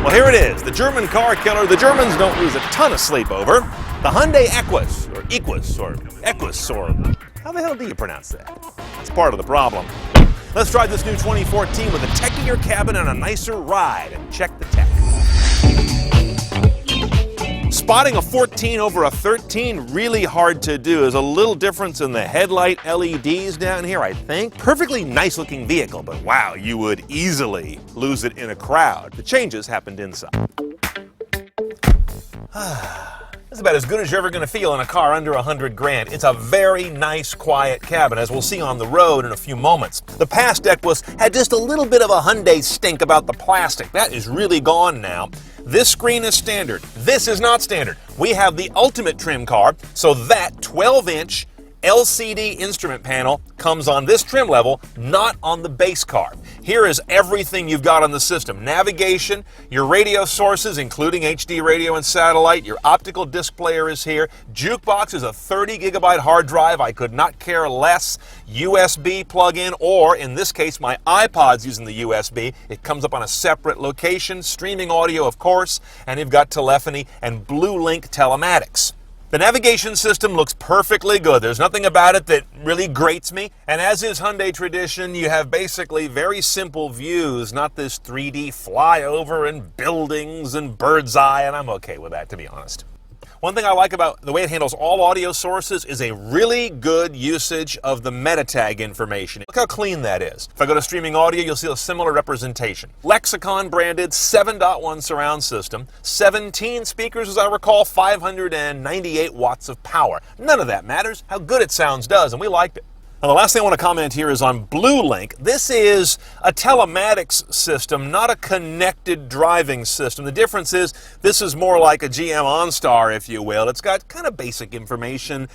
Well, here it is, the German car killer the Germans don't lose a ton of sleep over. The Hyundai Equus, or Equus, or Equus, or how the hell do you pronounce that? That's part of the problem. Let's drive this new 2014 with a techier cabin and a nicer ride, and check the tech. Spotting a 14 over a 13, really hard to do. There's a little difference in the headlight LEDs down here, I think. Perfectly nice looking vehicle, but wow, you would easily lose it in a crowd. The changes happened inside. That's about as good as you're ever going to feel in a car under 100 grand. It's a very nice, quiet cabin, as we'll see on the road in a few moments. The past Equus had just a little bit of a Hyundai stink about the plastic. That is really gone now. This screen is standard. This is not standard. We have the ultimate trim car, so that 12-inch LCD instrument panel comes on this trim level, not on the base car. Here is everything you've got on the system. Navigation, your radio sources, including HD radio and satellite, your optical disc player is here. Jukebox is a 30 gigabyte hard drive. I could not care less. USB plug-in, or in this case, my iPod's using the USB. It comes up on a separate location. Streaming audio, of course, and you've got telephony and BlueLink telematics. The navigation system looks perfectly good. There's nothing about it that really grates me. And as is Hyundai tradition, you have basically very simple views, not this 3D flyover and buildings and bird's eye, and I'm okay with that, to be honest. One thing I like about the way it handles all audio sources is a really good usage of the meta tag information. Look how clean that is. If I go to streaming audio, you'll see a similar representation. Lexicon branded 7.1 surround system, 17 speakers as I recall, 598 watts of power. None of that matters. How good it sounds does, and we liked it. Now, the last thing I want to comment here is on BlueLink. This is a telematics system, not a connected driving system. The difference is this is more like a GM OnStar, if you will. It's got kind of basic information,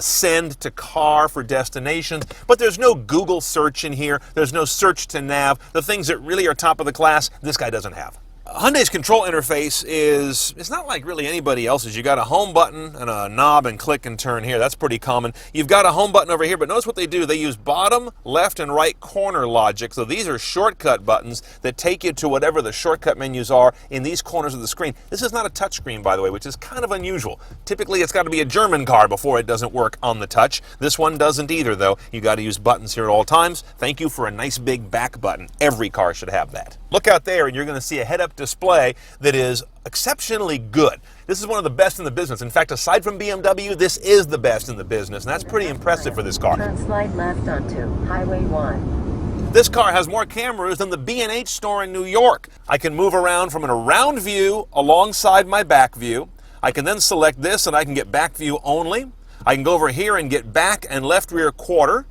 send to car for destinations, but there's no Google search in here. There's no search to nav. The things that really are top of the class, this guy doesn't have. Hyundai's control interface it's not like really anybody else's. You got a home button and a knob and click and turn here. That's pretty common. You've got a home button over here, but notice what they do. They use bottom, left, and right corner logic. So these are shortcut buttons that take you to whatever the shortcut menus are in these corners of the screen. This is not a touchscreen, by the way, which is kind of unusual. Typically, it's got to be a German car before it doesn't work on the touch. This one doesn't either, though. You got to use buttons here at all times. Thank you for a nice big back button. Every car should have that. Look out there, and you're going to see a head-up display that is exceptionally good. This is one of the best in the business. In fact, aside from BMW, this is the best in the business, and that's pretty impressive for this car. Turn slide left onto Highway 1. This car has more cameras than the B&H store in New York. I can move around from an around view alongside my back view. I can then select this, and I can get back view only. I can go over here and get back and left rear quarter.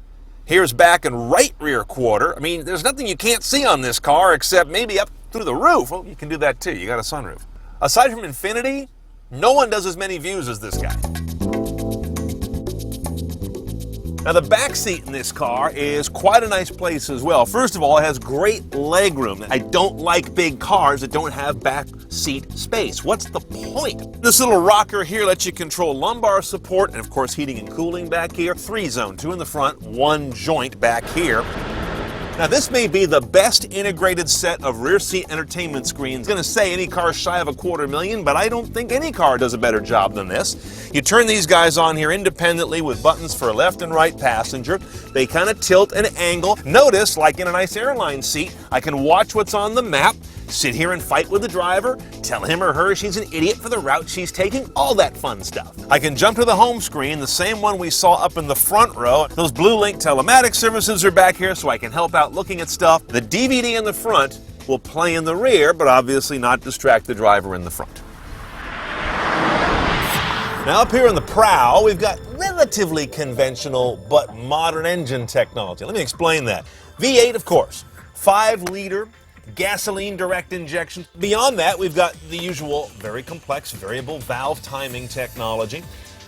Here's back and right rear quarter. I mean, there's nothing you can't see on this car except maybe up through the roof. Well, you can do that too. You got a sunroof. Aside from Infinity, no one does as many views as this guy. Now, the back seat in this car is quite a nice place as well. First of all, it has great legroom. I don't like big cars that don't have back seat space. What's the point? This little rocker here lets you control lumbar support and, of course, heating and cooling back here. 3-zone, 2 in the front, 1 joint back here. Now, this may be the best integrated set of rear seat entertainment screens. I'm going to say any car shy of $250,000, but I don't think any car does a better job than this. You turn these guys on here independently with buttons for left and right passenger. They kind of tilt and angle. Notice, like in a nice airline seat, I can watch what's on the map, sit here and fight with the driver, tell him or her she's an idiot for the route she's taking, all that fun stuff. I can jump to the home screen, the same one we saw up in the front row. Those BlueLink telematics services are back here so I can help out looking at stuff. The DVD in the front will play in the rear, but obviously not distract the driver in the front. Now up here in the prow, we've got relatively conventional but modern engine technology. Let me explain that. V8, of course, 5-liter gasoline direct injection. Beyond that, we've got the usual very complex variable valve timing technology,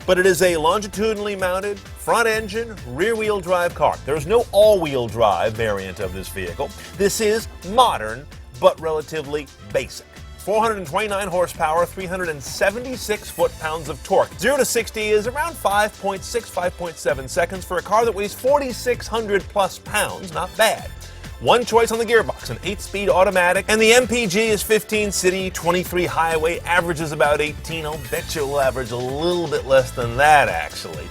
but it is a longitudinally mounted front engine rear wheel drive car. There's no all-wheel drive variant of this vehicle. This is modern but relatively basic. 429 horsepower, 376 foot-pounds of torque. 0 to 60 is around 5.6, 5.7 seconds for a car that weighs 4,600 plus pounds. Not bad. One choice on the gearbox, an 8-speed automatic, and the MPG is 15 city, 23 highway, averages about 18. I'll bet you'll average a little bit less than that, actually.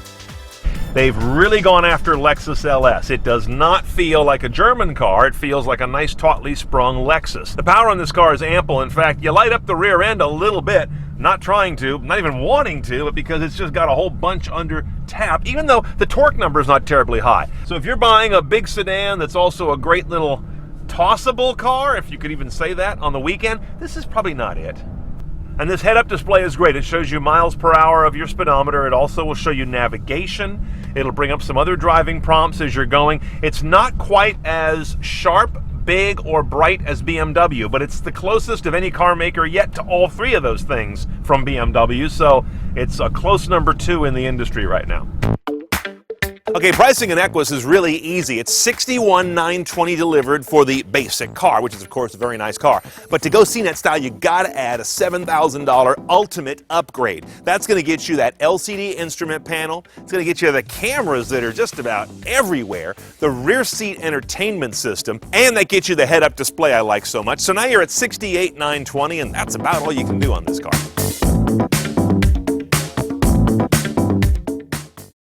They've really gone after Lexus LS. It does not feel like a German car. It feels like a nice, tautly sprung Lexus. The power on this car is ample. In fact, you light up the rear end a little bit. Not trying to, not even wanting to, but because it's just got a whole bunch under tap, even though the torque number is not terribly high. So if you're buying a big sedan that's also a great little tossable car, if you could even say that, on the weekend, this is probably not it. And this head-up display is great. It shows you miles per hour of your speedometer. It also will show you navigation. It'll bring up some other driving prompts as you're going. It's not quite as sharp, big, or bright as BMW, but it's the closest of any car maker yet to all three of those things from BMW, so it's a close number 2 in the industry right now. Okay, pricing an Equus is really easy. It's $61,920 delivered for the basic car, which is, of course, a very nice car. But to go CNET style, you gotta add a $7,000 ultimate upgrade. That's gonna get you that LCD instrument panel. It's gonna get you the cameras that are just about everywhere, the rear seat entertainment system, and that gets you the head-up display I like so much. So now you're at $68,920, and that's about all you can do on this car.